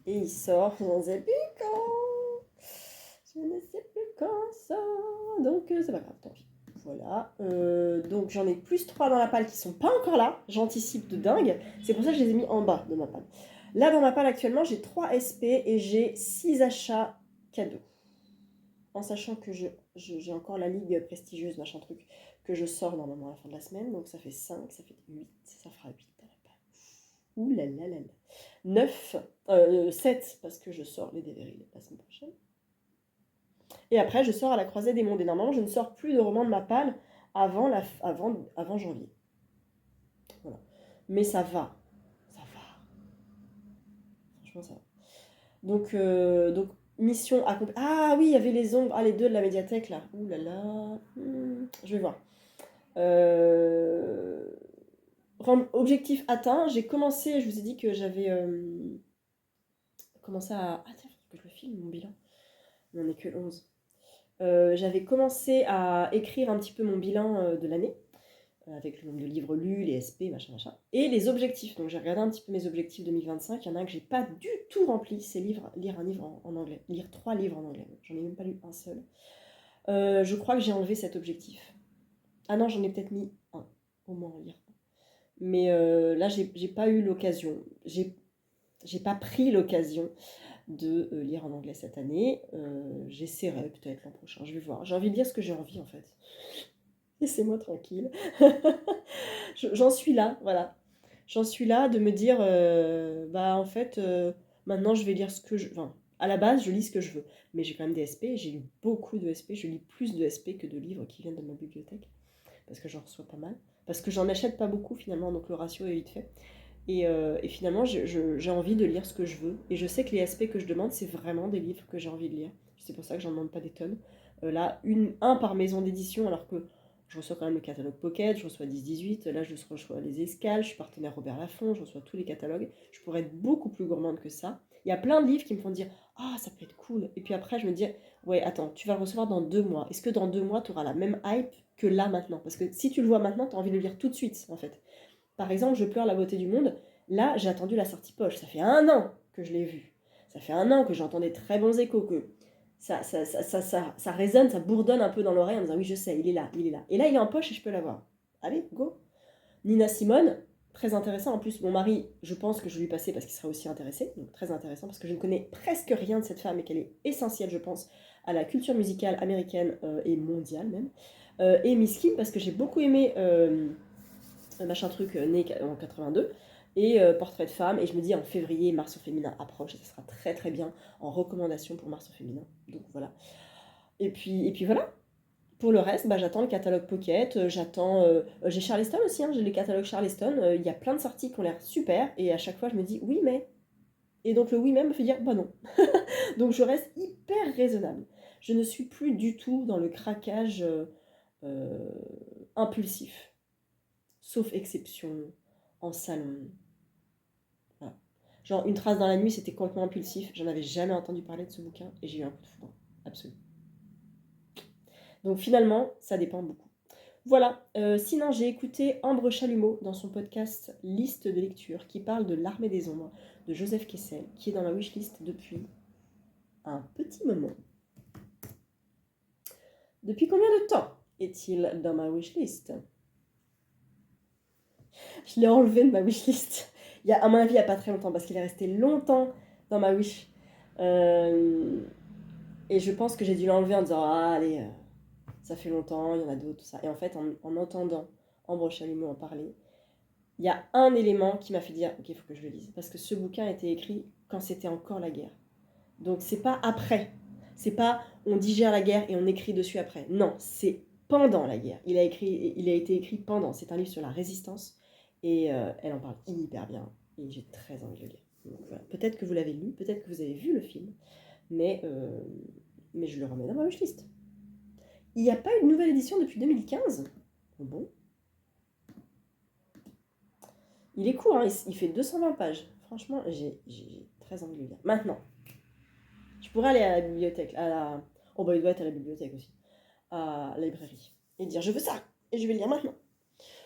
Et il sort, je ne sais plus quand. Je ne sais plus quand ça. Donc c'est pas grave, tant pis. Voilà. Donc j'en ai plus 3 dans la palle qui sont pas encore là. J'anticipe de dingue. C'est pour ça que je les ai mis en bas de ma palle. Là dans ma palle actuellement, j'ai 3 SP et j'ai 6 achats cadeaux. En sachant que j'ai encore la ligue prestigieuse, machin truc, que je sors normalement à la fin de la semaine. Donc ça fait 5, ça fait 8, ça fera 8 à la palle. Ouh là là là là. 9, 7, parce que je sors les Déveril la semaine prochaine. Et après, je sors à la croisée des mondes. Et normalement, je ne sors plus de romans de ma palle avant janvier. Voilà. Mais ça va. Ça va. Franchement, ça va. Donc mission accomplie. Ah oui, il y avait les ombres. Ah, les deux de la médiathèque, là. Ouh là là. Je vais voir. Objectif atteint. J'ai commencé, je vous ai dit que j'avais commencé à... Ah tiens, faut que je le filme, mon bilan. On n'en est que 11. J'avais commencé à écrire un petit peu mon bilan de l'année, avec le nombre de livres lus, les SP, machin, et les objectifs. Donc j'ai regardé un petit peu mes objectifs 2025. Il y en a un que j'ai pas du tout rempli, c'est lire un livre en anglais. Lire 3 livres en anglais. J'en ai même pas lu un seul. Je crois que j'ai enlevé cet objectif. Ah non, j'en ai peut-être mis un, au moins en lire. Mais là, j'ai pas eu l'occasion. J'ai pas pris l'occasion de lire en anglais cette année. J'essaierai peut-être l'an prochain, je vais voir. J'ai envie de lire ce que j'ai envie en fait. Laissez-moi tranquille. J'en suis là, voilà. J'en suis là de me dire, en fait, maintenant je vais lire ce que je... Enfin, à la base, je lis ce que je veux. Mais j'ai quand même des SP, j'ai lu beaucoup de SP, je lis plus de SP que de livres qui viennent de ma bibliothèque. Parce que j'en reçois pas mal. Parce que j'en achète pas beaucoup finalement, donc le ratio est vite fait. Et finalement, j'ai envie de lire ce que je veux. Et je sais que les SP que je demande, c'est vraiment des livres que j'ai envie de lire. C'est pour ça que j'en demande pas des tonnes. Là, un par maison d'édition, alors que je reçois quand même le catalogue Pocket, je reçois 10-18. Là, je reçois les escales, je suis partenaire Robert Laffont, je reçois tous les catalogues. Je pourrais être beaucoup plus gourmande que ça. Il y a plein de livres qui me font dire « Ah, ça peut être cool ». Et puis après, je me dis « Ouais, attends, tu vas le recevoir dans 2 mois. Est-ce que dans 2 mois, tu auras la même hype que là, maintenant ?» Parce que si tu le vois maintenant, tu as envie de le lire tout de suite, en fait. Par exemple, Je pleure la beauté du monde. Là, j'ai attendu la sortie poche. Ça fait 1 an que je l'ai vu. Ça fait 1 an que j'entends des très bons échos, que ça résonne, ça bourdonne un peu dans l'oreille en me disant « Oui, je sais, il est là, il est là. » Et là, il est en poche et je peux l'avoir. Allez, go. Nina Simone, très intéressant. En plus, mon mari, je pense que je vais lui passer parce qu'il sera aussi intéressé. Donc très intéressant parce que je ne connais presque rien de cette femme et qu'elle est essentielle, je pense, à la culture musicale américaine et mondiale même. Et Miss Kim parce que j'ai beaucoup aimé machin truc né en 82 et Portrait de femme. Et je me dis en février, Mars au féminin approche et ça sera très très bien en recommandation pour Mars au féminin. Donc voilà. Et puis voilà. Pour le reste, bah, j'attends le catalogue Pocket, j'ai Charleston aussi, hein, j'ai les catalogues Charleston, il y a plein de sorties qui ont l'air super, et à chaque fois je me dis oui mais... Et donc le oui mais me fait dire bah non. Donc je reste hyper raisonnable. Je ne suis plus du tout dans le craquage euh, impulsif, sauf exception, en salon. Voilà. Genre Une trace dans la nuit, c'était complètement impulsif, j'en avais jamais entendu parler de ce bouquin, et j'ai eu un coup de foudre, absolu. Donc finalement, ça dépend beaucoup. Voilà, sinon j'ai écouté Ambre Chalumeau dans son podcast Liste de lecture qui parle de L'Armée des Ombres de Joseph Kessel, qui est dans ma wishlist depuis un petit moment. Depuis combien de temps est-il dans ma wishlist? Je l'ai enlevé de ma wishlist. À mon avis, il n'y a pas très longtemps, parce qu'il est resté longtemps dans ma wish. Et je pense que j'ai dû l'enlever en disant ah allez, ça fait longtemps, il y en a d'autres, tout ça. Et en fait, en entendant Ambre Chalumeau en parler, il y a un élément qui m'a fait dire ok, il faut que je le lise. Parce que ce bouquin a été écrit quand c'était encore la guerre. Donc c'est pas après. C'est pas on digère la guerre et on écrit dessus après. Non, c'est pendant la guerre. Il a été écrit pendant. C'est un livre sur la résistance. Et elle en parle hyper bien. Et j'ai très envie de le lire. Donc, voilà. Peut-être que vous l'avez lu, peut-être que vous avez vu le film. Mais je le remets dans ma wishlist. Il n'y a pas eu de nouvelle édition depuis 2015. Bon. Il est court, hein, il fait 220 pages. Franchement, j'ai très envie de le lire. Maintenant, je pourrais aller à la bibliothèque, oh bah il doit être à la bibliothèque aussi, à la librairie, et dire je veux ça, et je vais le lire maintenant.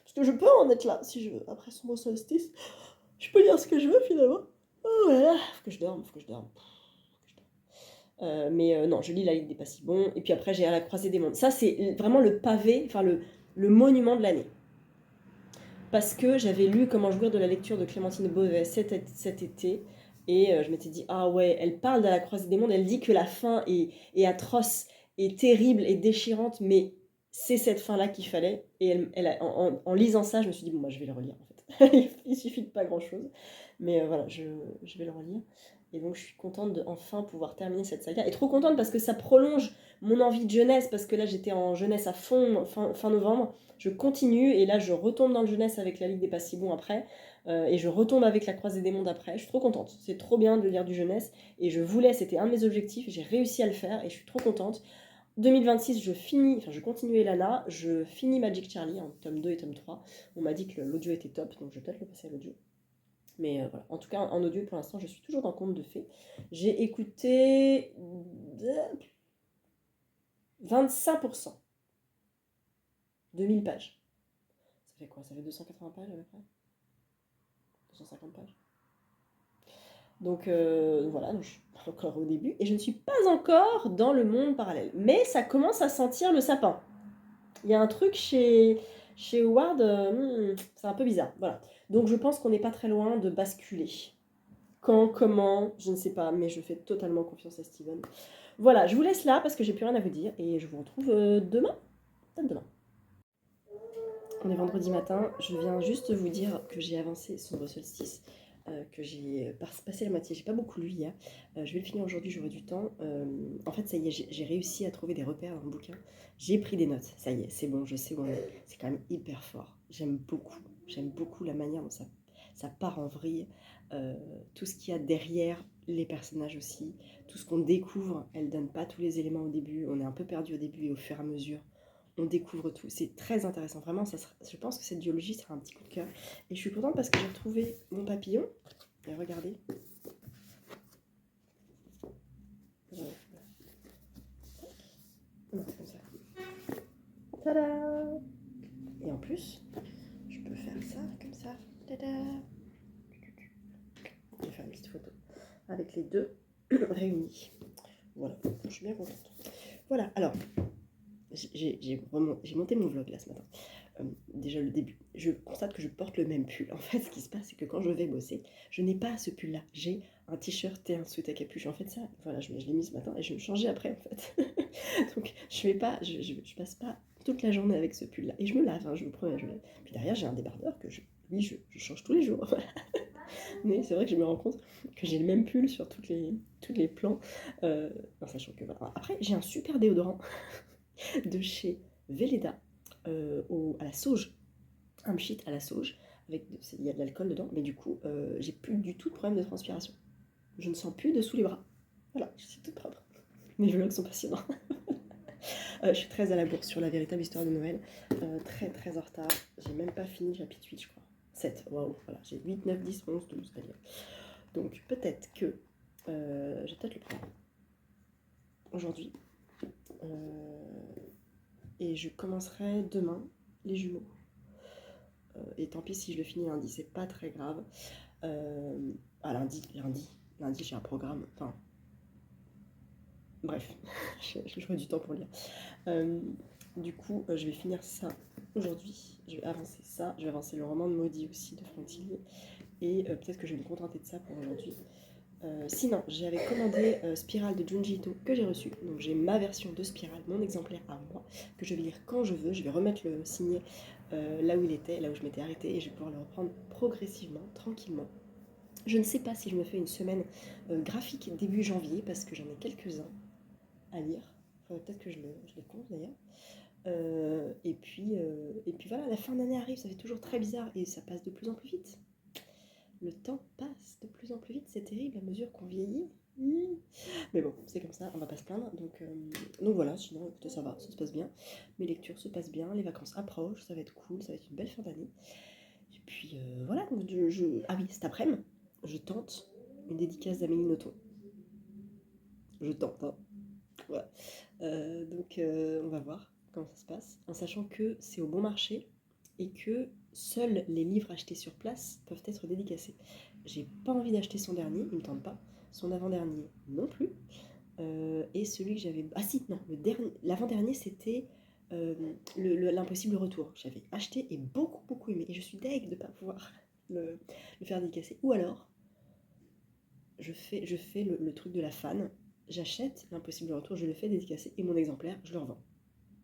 Parce que je peux en être là, si je veux. Après Sombre Solstice, je peux lire ce que je veux finalement. Oh là là, faut que je dorme. Mais non, je lis La Ligue des Pas si bons, et puis après j'ai À la croisée des mondes. Ça c'est vraiment le pavé, enfin le monument de l'année. Parce que j'avais lu Comment jouir de la lecture de Clémentine Beauvais cet été, et je m'étais dit, ah ouais, elle parle de La croisée des mondes, elle dit que la fin est atroce, est terrible, et déchirante, mais c'est cette fin-là qu'il fallait, et en lisant ça, je me suis dit, bon, bah, je vais le relire, en fait. Il suffit de pas grand-chose, mais voilà, je vais le relire. Et donc je suis contente de enfin pouvoir terminer cette saga, et trop contente parce que ça prolonge mon envie de jeunesse, parce que là j'étais en jeunesse à fond fin novembre, je continue, et là je retombe dans le jeunesse avec La Ligue des Pas si bons après, et je retombe avec La croisée des mondes après. Je suis trop contente, c'est trop bien de lire du jeunesse, et c'était un de mes objectifs, j'ai réussi à le faire, et je suis trop contente. 2026, je continue Elana, je finis Magic Charlie en tome 2 et tome 3. On m'a dit que l'audio était top, donc je vais peut-être le passer à l'audio. Mais voilà, en tout cas en audio pour l'instant, je suis toujours dans Conte de Fées. J'ai écouté 25%. 2000 pages. Ça fait quoi? Ça fait 280 pages à peu près? 250 pages. Donc voilà, donc je suis pas encore au début. Et je ne suis pas encore dans le monde parallèle. Mais ça commence à sentir le sapin. Il y a un truc chez Howard, c'est un peu bizarre. Voilà. Donc je pense qu'on n'est pas très loin de basculer. Quand, comment, je ne sais pas, mais je fais totalement confiance à Steven. Voilà, je vous laisse là parce que j'ai plus rien à vous dire et je vous retrouve demain. Peut-être demain. On est vendredi matin, je viens juste vous dire que j'ai avancé Sombre Solstice, que j'ai passé la moitié, j'ai pas beaucoup lu hier, je vais le finir aujourd'hui, j'aurai du temps. En fait ça y est, j'ai réussi à trouver des repères dans le bouquin, j'ai pris des notes, ça y est, c'est bon, je sais où on est, c'est quand même hyper fort, j'aime beaucoup la manière dont ça part en vrille, tout ce qu'il y a derrière les personnages aussi, tout ce qu'on découvre, elle donne pas tous les éléments au début, on est un peu perdu au début et au fur et à mesure, on découvre tout. C'est très intéressant. Vraiment, je pense que cette duologie sera un petit coup de cœur. Et je suis contente parce que j'ai retrouvé mon papillon. Et regardez. Tada! Et en plus, je peux faire ça comme ça. Tada! Je vais faire une petite photo avec les deux réunis. Voilà, je suis bien contente. Voilà, alors, j'ai monté mon vlog là ce matin. Déjà le début, je constate que je porte le même pull. En fait, ce qui se passe, c'est que quand je vais bosser, je n'ai pas ce pull-là. J'ai un t-shirt et un sweat à capuche. En fait, ça, voilà, je l'ai mis ce matin et je vais me changer après, en fait. Donc, je passe pas toute la journée avec ce pull-là. Et je me lave, hein, je vous promets, je me lave. Puis derrière, j'ai un débardeur que je change tous les jours. Voilà. Mais c'est vrai que je me rends compte que j'ai le même pull sur tous les plans. En sachant que, voilà. Après, j'ai un super déodorant de chez Veleda. À la sauge, un pchit à la sauge, il y a de l'alcool dedans, mais du coup, j'ai plus du tout de problème de transpiration. Je ne sens plus de sous les bras. Voilà, je suis toute propre. Mes vlogs sont passionnants. Je suis très à la bourre sur la véritable histoire de Noël. Très très en retard. J'ai même pas fini le chapitre 8, je crois. 7, waouh, voilà, j'ai 8, 9, 10, 11, 12 à lire. Donc peut-être que je vais peut-être le prendre aujourd'hui. Et je commencerai demain les jumeaux. Et tant pis si je le finis lundi, c'est pas très grave. Lundi, j'ai un programme. Enfin, bref, j'aurai du temps pour lire. Du coup, je vais finir ça aujourd'hui. Je vais avancer ça. Je vais avancer le roman de Maudit aussi de Franck Tillier. Et peut-être que je vais me contenter de ça pour aujourd'hui. Sinon, j'avais commandé Spirale de Junji Ito que j'ai reçu. Donc j'ai ma version de Spirale, mon exemplaire à moi, que je vais lire quand je veux. Je vais remettre le signet là où il était, là où je m'étais arrêtée, et je vais pouvoir le reprendre progressivement, tranquillement. Je ne sais pas si je me fais une semaine graphique début janvier, parce que j'en ai quelques-uns à lire. Faudrait peut-être que je les compte d'ailleurs. Et puis voilà, la fin d'année arrive, ça fait toujours très bizarre, et ça passe de plus en plus vite. Le temps passe de plus en plus vite, c'est terrible à mesure qu'on vieillit. Mais bon, c'est comme ça, on va pas se plaindre. Donc voilà, sinon écoutez, ça va, ça se passe bien. Mes lectures se passent bien, les vacances approchent, ça va être cool, ça va être une belle fin d'année. Et puis voilà, donc ah oui, cet après-midi, je tente une dédicace d'Amélie Nothomb. Je tente, hein. Voilà. Donc on va voir comment ça se passe, en sachant que c'est au bon marché et que seuls les livres achetés sur place peuvent être dédicacés. J'ai pas envie d'acheter son dernier, il me tente pas. Son avant-dernier non plus. Et celui que j'avais... Ah si, non, l'avant-dernier c'était l'impossible retour. J'avais acheté et beaucoup aimé. Et je suis deg de ne pas pouvoir le faire dédicacer. Ou alors, je fais le truc de la fan. J'achète l'impossible retour, je le fais dédicacer et mon exemplaire, je le revends.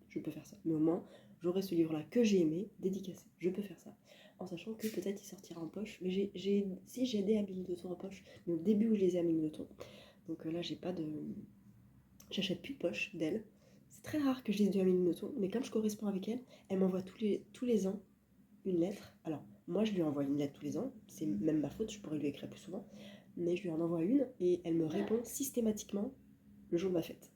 Je peux faire ça. Mais au moins, j'aurai ce livre-là que j'ai aimé, dédicacé. Je peux faire ça. En sachant que peut-être il sortira en poche. Mais j'ai des Amélie Nothomb en poche. Mais au début où je les ai Amélie Nothomb. Donc là, j'ai pas de... J'achète plus de poche d'elle. C'est très rare que je lise du Amélie Nothomb. Mais comme je corresponds avec elle, elle m'envoie tous les ans une lettre. Alors, moi, je lui envoie une lettre tous les ans. C'est même ma faute, je pourrais lui écrire plus souvent. Mais je lui en envoie une et elle me répond systématiquement le jour de ma fête.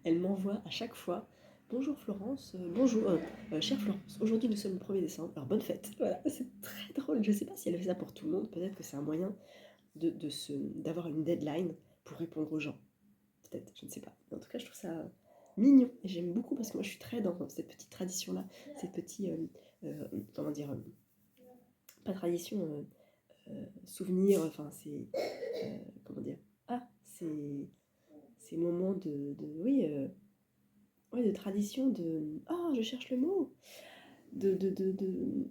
Elle m'envoie à chaque fois: bonjour Florence, bonjour, chère Florence, aujourd'hui nous sommes le 1er décembre, alors bonne fête. Voilà, c'est très drôle. Je ne sais pas si elle fait ça pour tout le monde, peut-être que c'est un moyen d'avoir une deadline pour répondre aux gens. Peut-être, je ne sais pas. Mais en tout cas, je trouve ça mignon et j'aime beaucoup parce que moi je suis très dans cette petite tradition-là, ces petits, comment dire, pas tradition, souvenirs, enfin c'est, comment dire, ces moments oui, ouais, de tradition, je cherche le mot, de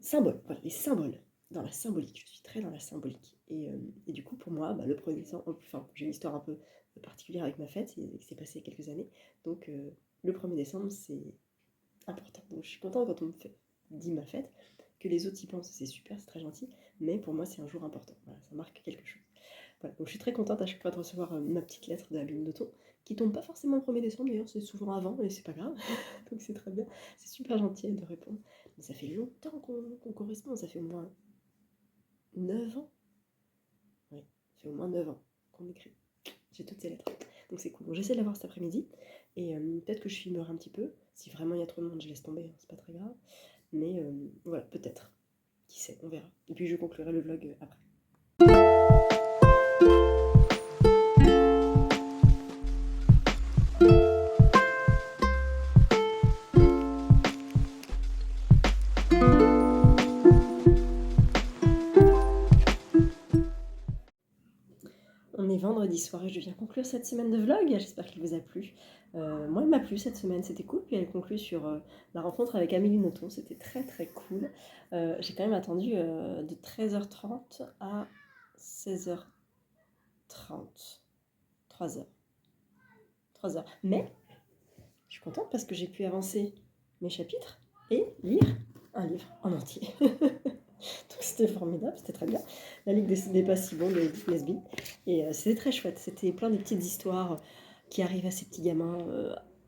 symboles, voilà, les symboles, dans la symbolique, je suis très dans la symbolique, et du coup pour moi, le 1er décembre, enfin j'ai une histoire un peu particulière avec ma fête, qui s'est passée il y a quelques années, donc le 1er décembre c'est important, donc je suis contente quand on me dit ma fête, que les autres y pensent, c'est super, c'est très gentil, mais pour moi c'est un jour important, voilà, ça marque quelque chose. Voilà, donc je suis très contente à chaque fois de recevoir ma petite lettre de Amélie Nothomb, qui tombe pas forcément le 1er décembre, d'ailleurs c'est souvent avant, mais c'est pas grave, donc c'est très bien, c'est super gentil de répondre. Mais ça fait longtemps qu'on correspond, ça fait au moins 9 ans. Oui, ça fait au moins 9 ans qu'on écrit. J'ai toutes ces lettres, donc c'est cool. Donc j'essaie de l'avoir cet après-midi, et peut-être que je filmerai un petit peu, si vraiment il y a trop de monde je laisse tomber, hein, c'est pas très grave, mais voilà, peut-être, qui sait, on verra. Et puis je conclurai le vlog après. mercredi soir et je viens conclure cette semaine de vlog. J'espère qu'il vous a plu. Moi, il m'a plu cette semaine, c'était cool. Puis elle conclut sur la rencontre avec Amélie Nothomb, c'était très très cool. J'ai quand même attendu de 13h30 à 16h30. 3 heures. 3 heures. Mais je suis contente parce que j'ai pu avancer mes chapitres et lire un livre en entier. Donc c'était formidable, c'était très bien. La Ligue des pas si bons de Edith Nesbit. Et c'était très chouette. C'était plein de petites histoires qui arrivent à ces petits gamins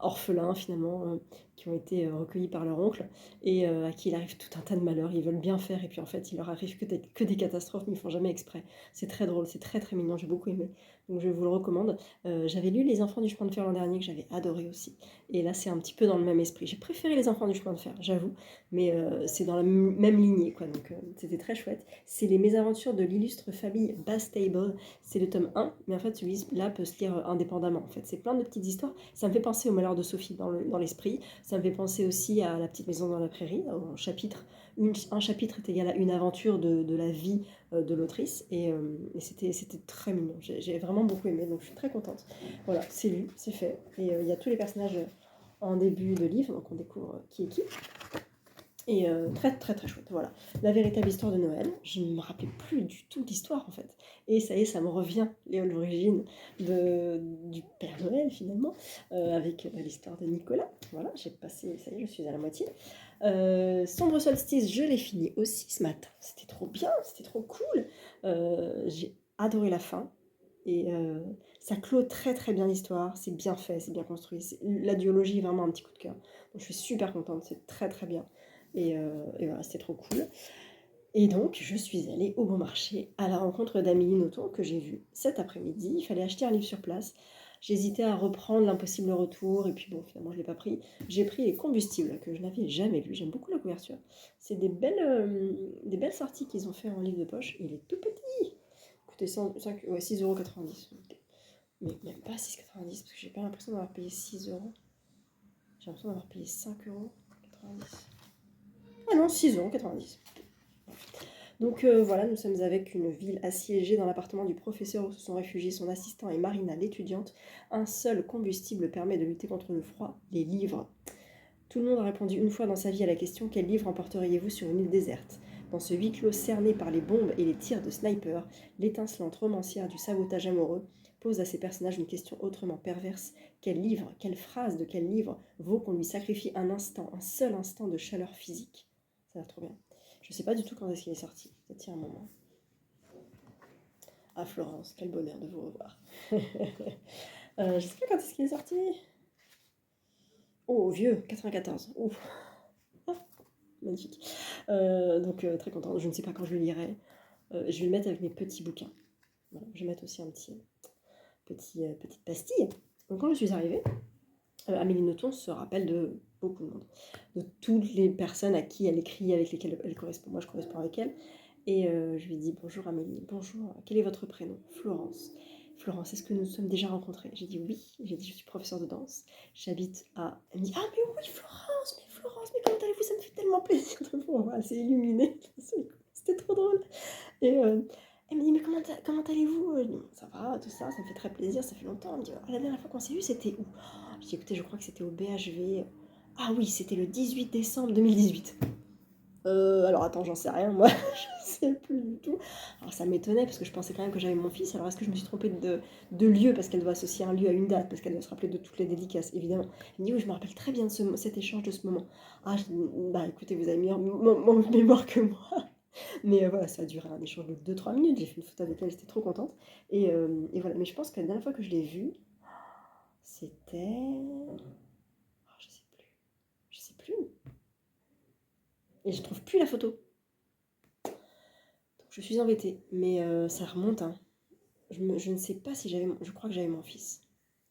orphelins finalement, qui ont été recueillis par leur oncle et à qui il arrive tout un tas de malheurs. Ils veulent bien faire et puis en fait il leur arrive que des catastrophes, mais ils font jamais exprès. C'est très drôle, c'est très très mignon, j'ai beaucoup aimé. Donc je vous le recommande. J'avais lu Les Enfants du chemin de fer l'an dernier que j'avais adoré aussi. Et là c'est un petit peu dans le même esprit. J'ai préféré Les Enfants du chemin de fer, j'avoue, mais c'est dans la même lignée quoi. Donc c'était très chouette. C'est les mésaventures de l'illustre famille Bastable. C'est le tome 1, mais en fait celui-là peut se lire indépendamment. En fait, c'est plein de petites histoires. Ça me fait penser au Malheur de Sophie dans l'esprit. Ça me fait penser aussi à La petite maison dans la prairie, un chapitre. Un chapitre est égal à une aventure de la vie de l'autrice. Et c'était très mignon. J'ai vraiment beaucoup aimé, donc je suis très contente. Voilà, c'est lu, c'est fait. Et il y a tous les personnages en début de livre, donc on découvre qui est qui. Et très très très chouette, voilà. La véritable histoire de Noël, je ne me rappelais plus du tout l'histoire en fait. Et ça y est, ça me revient, l'origine du Père Noël finalement, avec l'histoire de Nicolas. Voilà, j'ai passé, ça y est, je suis à la moitié. Sombre Solstice, je l'ai fini aussi ce matin. C'était trop bien, c'était trop cool. J'ai adoré la fin. Et ça clôt très très bien l'histoire, c'est bien fait, c'est bien construit. La duologie est vraiment un petit coup de cœur. Donc je suis super contente, c'est très très bien. Et voilà, c'était trop cool. Et donc, je suis allée au bon marché à la rencontre d'Amélie Nothomb que j'ai vue cet après-midi. Il fallait acheter un livre sur place. J'hésitais à reprendre L'Impossible Retour, et puis bon, finalement, je ne l'ai pas pris. J'ai pris Les Combustibles, que je n'avais jamais lu. J'aime beaucoup la couverture. C'est des belles sorties qu'ils ont fait en livre de poche. Il est tout petit. Coûtait 6,90 €. Mais même pas 6,90 €, parce que j'ai pas l'impression d'avoir payé 6 €. J'ai l'impression d'avoir payé 5,90 €. Ah non, 6,90 €. Donc voilà, nous sommes avec une ville assiégée dans l'appartement du professeur où se sont réfugiés son assistant et Marina l'étudiante. Un seul combustible permet de lutter contre le froid, les livres. Tout le monde a répondu une fois dans sa vie à la question: quel livre emporteriez-vous sur une île déserte? Dans ce huis clos cerné par les bombes et les tirs de sniper, l'étincelante romancière du sabotage amoureux pose à ses personnages une question autrement perverse. Quel livre, quelle phrase de quel livre vaut qu'on lui sacrifie un instant, un seul instant de chaleur physique? Ça va trop bien. Je sais pas du tout quand est-ce qu'il est sorti. Peut-être il y a un moment. Ah Florence, quel bonheur de vous revoir. Je sais pas quand est-ce qu'il est sorti. Oh vieux, 94. Ouf. Ah, magnifique. Donc très contente. Je ne sais pas quand je le lirai. Je vais le mettre avec mes petits bouquins. Voilà. Je vais mettre aussi un petite pastille. Donc quand je suis arrivée, Amélie Nothomb se rappelle de beaucoup de monde, de toutes les personnes à qui elle écrit, avec lesquelles elle correspond. Moi, je corresponds avec elle. Et je lui dis: bonjour Amélie, bonjour, quel est votre prénom? Florence. Florence, est-ce que nous nous sommes déjà rencontrés? J'ai dit oui, j'ai dit je suis professeure de danse, j'habite à... Elle me dit: ah mais oui Florence, mais comment allez-vous? Ça me fait tellement plaisir de vous revoir. Elle s'est illuminée, c'était trop drôle. Et elle me dit: mais comment allez-vous? Je dis: ça va, tout ça, ça me fait très plaisir, ça fait longtemps. Elle me dit: oh, la dernière fois qu'on s'est vu, c'était où? Je dis: écoutez, je crois que c'était au BHV. Ah oui, c'était le 18 décembre 2018. Alors attends, j'en sais rien, moi, je sais plus du tout. Alors ça m'étonnait parce que je pensais quand même que j'avais mon fils. Alors est-ce que je me suis trompée de lieu parce qu'elle doit associer un lieu à une date, parce qu'elle doit se rappeler de toutes les dédicaces, évidemment. Elle me dit: oui, je me rappelle très bien de cet échange, de ce moment. Ah, bah écoutez, vous avez meilleure mémoire que moi. Mais voilà, ça a duré un échange de 2-3 minutes. J'ai fait une photo avec elle, j'étais trop contente. Et voilà, mais je pense que la dernière fois que je l'ai vue, c'était... Oh, je sais plus. Je sais plus. Et je trouve plus la photo. Donc je suis embêtée. Mais ça remonte, hein. Je ne sais pas si j'avais... Je crois que j'avais mon fils.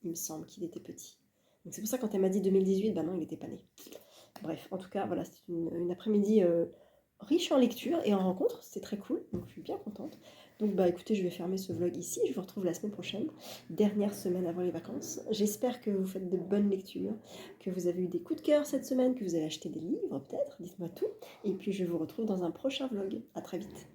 Il me semble qu'il était petit. Donc c'est pour ça, quand elle m'a dit 2018, bah non, il n'était pas né. Bref, en tout cas, voilà, c'était une après-midi riche en lecture et en rencontres. C'était très cool, donc je suis bien contente. Donc bah écoutez, je vais fermer ce vlog ici. Je vous retrouve la semaine prochaine, dernière semaine avant les vacances. J'espère que vous faites de bonnes lectures, que vous avez eu des coups de cœur cette semaine, que vous avez acheté des livres peut-être, dites-moi tout. Et puis je vous retrouve dans un prochain vlog. À très vite.